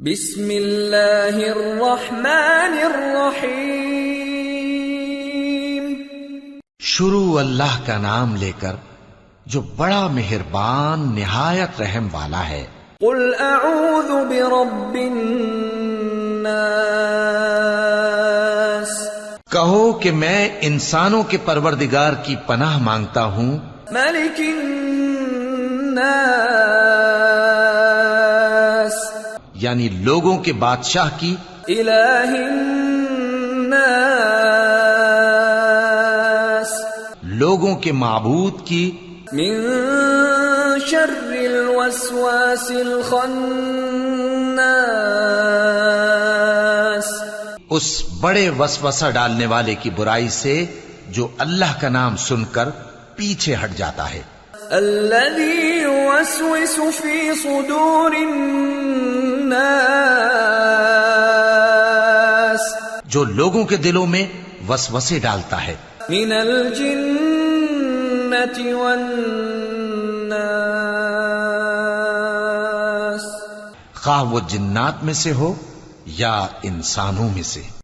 بسم اللہ الرحمن الرحیم۔ شروع اللہ کا نام لے کر جو بڑا مہربان نہایت رحم والا ہے۔ قل اعوذ برب الناس، کہو کہ میں انسانوں کے پروردگار کی پناہ مانگتا ہوں، ملک الناس، یعنی لوگوں کے بادشاہ کی، الہ الناس، لوگوں کے معبود کی، من شر الوسواس الخناس، اس بڑے وسوسہ ڈالنے والے کی برائی سے جو اللہ کا نام سن کر پیچھے ہٹ جاتا ہے۔ الذي يوسوس في صدور الناس، جو لوگوں کے دلوں میں وسوسے ڈالتا ہے، من الجنة والناس، خواہ وہ جنات میں سے ہو یا انسانوں میں سے۔